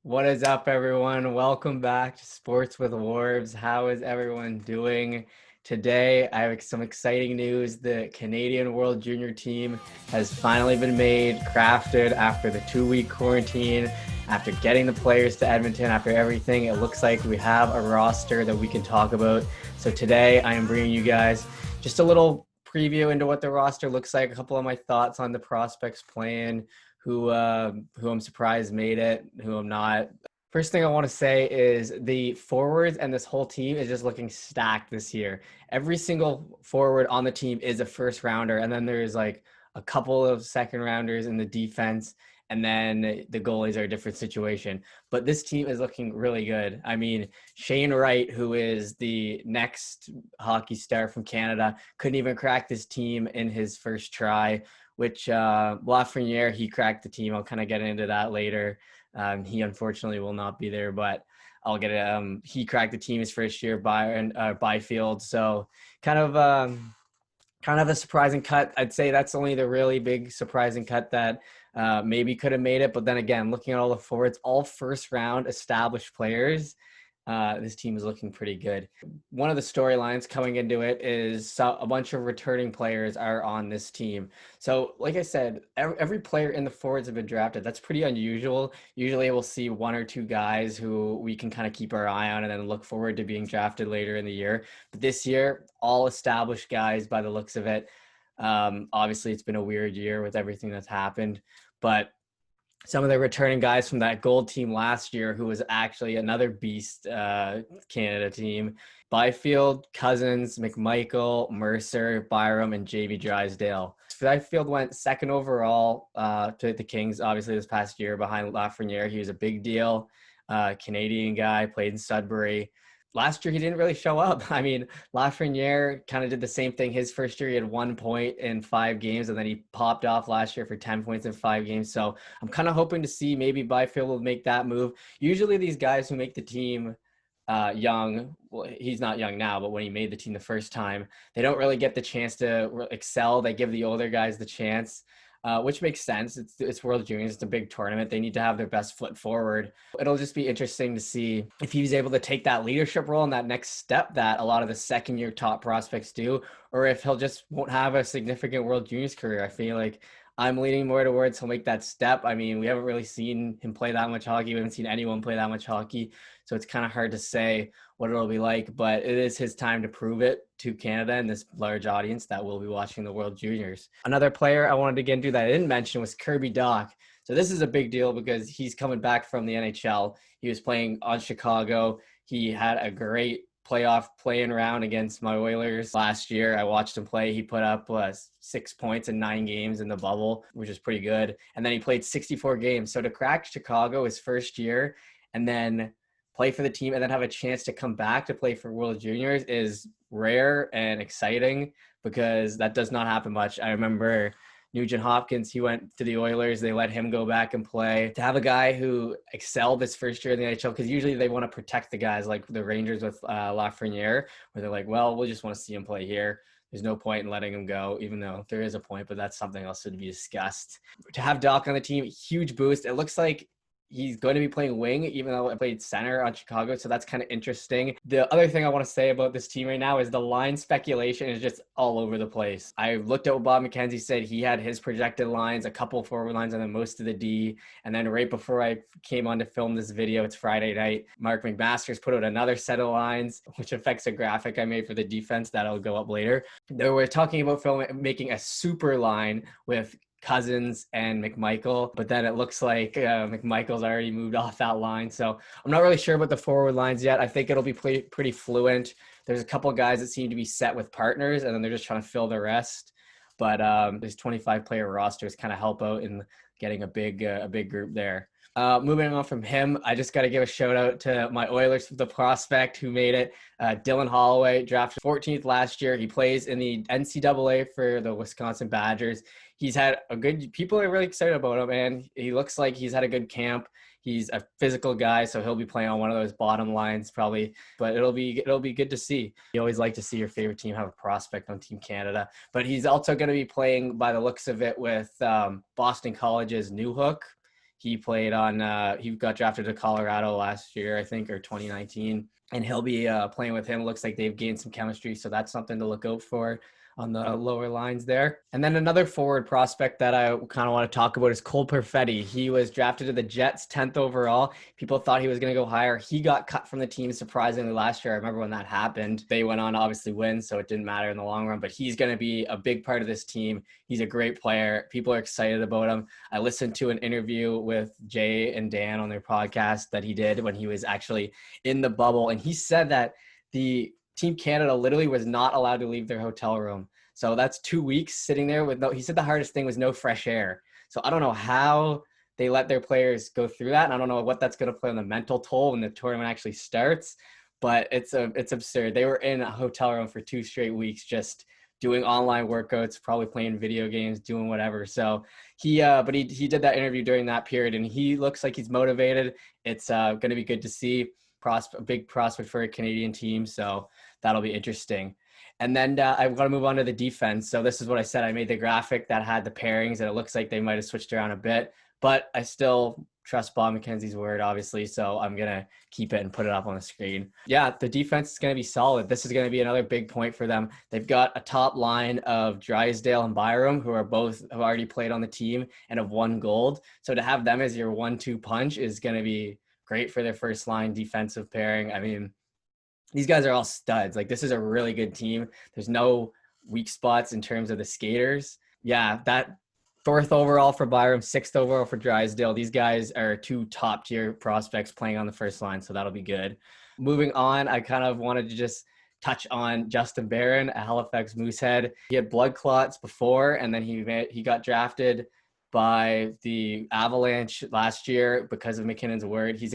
What is up, everyone? Welcome back to Sports with Warbs. How is everyone doing today? I have some exciting news. The Canadian World Junior team has finally been made, crafted after the 2-week quarantine, after getting the players to Edmonton, after everything. It looks like we have a roster that we can talk about. So today I am bringing you guys just a little preview into what the roster looks like, a couple of my thoughts on the prospects playing, who I'm surprised made it, who I'm not. First thing I want to say is the forwards and this whole team is just looking stacked this year. Every single forward on the team is a first rounder, and then there's like a couple of second rounders in the defense, and then the goalies are a different situation. But this team is looking really good. I mean, Shane Wright, who is the next hockey star from Canada, couldn't even crack this team in his first try, which Lafreniere, he cracked the team. I'll kind of get into that later. He unfortunately will not be there, but I'll get it. He cracked the team his first year Byfield. So kind of a surprising cut. I'd say that's only the really big surprising cut that maybe could have made it. But then again, looking at all the forwards, all first round established players, this team is looking pretty good. One of the storylines coming into it is a bunch of returning players are on this team. So, like I said, every player in the forwards have been drafted. That's pretty unusual. Usually we'll see one or two guys who we can kind of keep our eye on and then look forward to being drafted later in the year. But this year, all established guys by the looks of it. Obviously, it's been a weird year with everything that's happened, but some of the returning guys from that gold team last year, who was actually another beast Canada team: Byfield, Cousins, McMichael, Mercer, Byram, and JV Drysdale. Byfield went second overall to the Kings, obviously, this past year behind Lafreniere. He was a big deal. Canadian guy, played in Sudbury. Last year, he didn't really show up. I mean, Lafreniere kind of did the same thing. His first year, he had 1 point in 5 games, and then he popped off last year for 10 points in 5 games. So I'm kind of hoping to see maybe Byfield will make that move. Usually these guys who make the team young, well, he's not young now, but when he made the team the first time, they don't really get the chance to excel. They give the older guys the chance. Which makes sense. It's World Juniors. It's a big tournament. They need to have their best foot forward. It'll just be interesting to see if he's able to take that leadership role and that next step that a lot of the second-year top prospects do, or if he'll just won't have a significant World Juniors career. I feel like I'm leaning more towards he'll make that step. I mean, we haven't really seen him play that much hockey. We haven't seen anyone play that much hockey. So it's kind of hard to say what it'll be like, but it is his time to prove it to Canada and this large audience that will be watching the World Juniors. Another player I wanted to get into that I didn't mention was Kirby Dach. So this is a big deal because he's coming back from the NHL. He was playing on Chicago. He had a great playoff playing round against my Oilers last year. I watched him play. He put up 6 points in 9 games in the bubble, which is pretty good. And then he played 64 games. So to crack Chicago his first year and then play for the team and then have a chance to come back to play for World Juniors is rare and exciting because that does not happen much. I remember Nugent Hopkins, he went to the Oilers. They let him go back and play. To have a guy who excelled his first year in the NHL, because usually they want to protect the guys like the Rangers with Lafreniere, where they're like, well, we'll just want to see him play here. There's no point in letting him go, even though there is a point, but that's something else to be discussed. To have Dach on the team, huge boost. It looks like he's going to be playing wing, even though I played center on Chicago. So that's kind of interesting. The other thing I want to say about this team right now is the line speculation is just all over the place. I looked at what Bob McKenzie said. He had his projected lines, a couple forward lines, and then most of the D. And then right before I came on to film this video, it's Friday night, Mark McMaster's put out another set of lines, which affects a graphic I made for the defense that'll go up later. They were talking about making a super line with Cousins and McMichael, but then it looks like McMichael's already moved off that line. So I'm not really sure about the forward lines yet. I think it'll be pretty fluent. There's a couple of guys that seem to be set with partners, and then they're just trying to fill the rest. But this 25-player rosters kind of help out in getting a big group there. Moving on from him, I just got to give a shout out to my Oilers, the prospect who made it. Dylan Holloway, drafted 14th last year. He plays in the NCAA for the Wisconsin Badgers. He's had people are really excited about him, and he looks like he's had a good camp. He's a physical guy, so he'll be playing on one of those bottom lines probably, but it'll be good to see. You always like to see your favorite team have a prospect on Team Canada, but he's also going to be playing, by the looks of it, with Boston College's Newhook. He played on, he got drafted to Colorado last year, I think, or 2019. And he'll be playing with him. Looks like they've gained some chemistry. So that's something to look out for on the lower lines there. And then another forward prospect that I kind of want to talk about is Cole Perfetti. He was drafted to the Jets 10th overall. People thought he was going to go higher. He got cut from the team surprisingly last year. I remember when that happened. They went on to obviously win, so it didn't matter in the long run, but he's going to be a big part of this team. He's a great player. People are excited about him. I listened to an interview with Jay and Dan on their podcast that he did when he was actually in the bubble, and he said that the Team Canada literally was not allowed to leave their hotel room. So that's 2 weeks sitting there with he said the hardest thing was no fresh air. So I don't know how they let their players go through that. And I don't know what that's going to play on the mental toll when the tournament actually starts, but it's absurd. They were in a hotel room for 2 straight weeks, just doing online workouts, probably playing video games, doing whatever. So he did that interview during that period, and he looks like he's motivated. It's going to be good to see. A big prospect for a Canadian team, so that'll be interesting. And then I've got to move on to the defense. So this is what I said. I made the graphic that had the pairings, and it looks like they might have switched around a bit, but I still trust Bob McKenzie's word, obviously, so I'm going to keep it and put it up on the screen. Yeah, the defense is going to be solid. This is going to be another big point for them. They've got a top line of Drysdale and Byram, who have already played on the team and have won gold. So to have them as your 1-2 punch is going to be great for their first line defensive pairing. I mean, these guys are all studs. Like, this is a really good team. There's no weak spots in terms of the skaters. Yeah, that 4th overall for Byram, 6th overall for Drysdale. These guys are 2 top tier prospects playing on the first line, so that'll be good. Moving on, I kind of wanted to just touch on Justin Barron at Halifax Moosehead. He had blood clots before, and then he got drafted by the Avalanche last year because of McKinnon's word. He's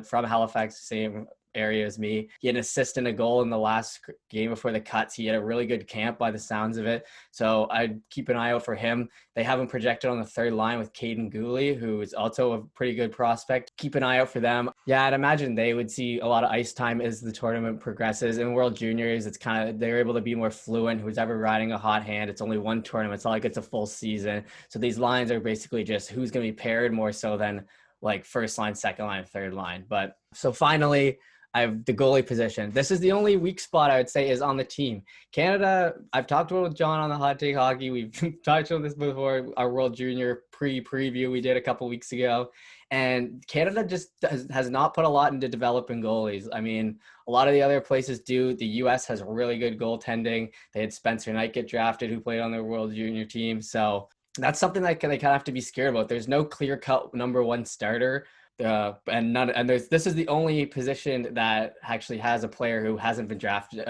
from Halifax, same area as me. He had an assist and a goal in the last game before the cuts. He had a really good camp by the sounds of it. So I'd keep an eye out for him. They have him projected on the 3rd line with Caden Gooley, who is also a pretty good prospect. Keep an eye out for them. Yeah, I'd imagine they would see a lot of ice time as the tournament progresses. In World Juniors, it's kind of, they're able to be more fluent. Who's ever riding a hot hand, it's only one tournament. It's not like it's a full season. So these lines are basically just who's going to be paired more so than like first line, second line, third line. But so finally, I have the goalie position. This is the only weak spot I would say is on the team. Canada, I've talked about with John on the Hot Take Hockey. We've touched on this before, our World Junior preview we did a couple weeks ago. And Canada just has not put a lot into developing goalies. I mean, a lot of the other places do. The U.S. has really good goaltending. They had Spencer Knight get drafted, who played on their World Junior team. So that's something that they kind of have to be scared about. There's no clear-cut number 1 starter. This is the only position that actually has a player who hasn't been drafted.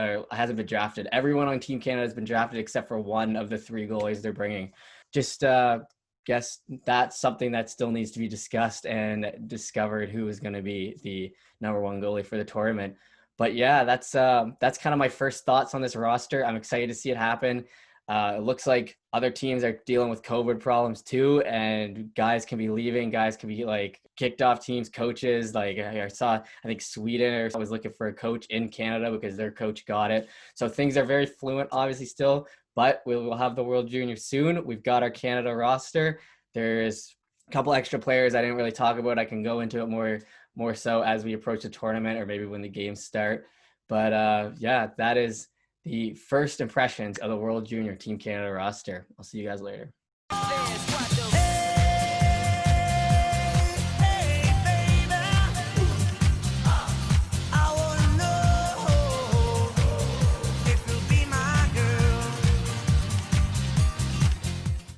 Everyone on Team Canada has been drafted except for one of the 3 goalies they're bringing. Just guess that's something that still needs to be discussed and discovered who is going to be the number 1 goalie for the tournament. But yeah, that's kind of my first thoughts on this roster. I'm excited to see it happen. It looks like other teams are dealing with COVID problems too, and guys can be leaving. Guys can be like kicked off teams, coaches. Like I think Sweden was looking for a coach in Canada because their coach got it. So things are very fluent, obviously still, but we will have the World Junior soon. We've got our Canada roster. There's a couple extra players I didn't really talk about. I can go into it more so as we approach the tournament or maybe when the games start. But yeah, that is the first impressions of the World Junior Team Canada roster. I'll see you guys later.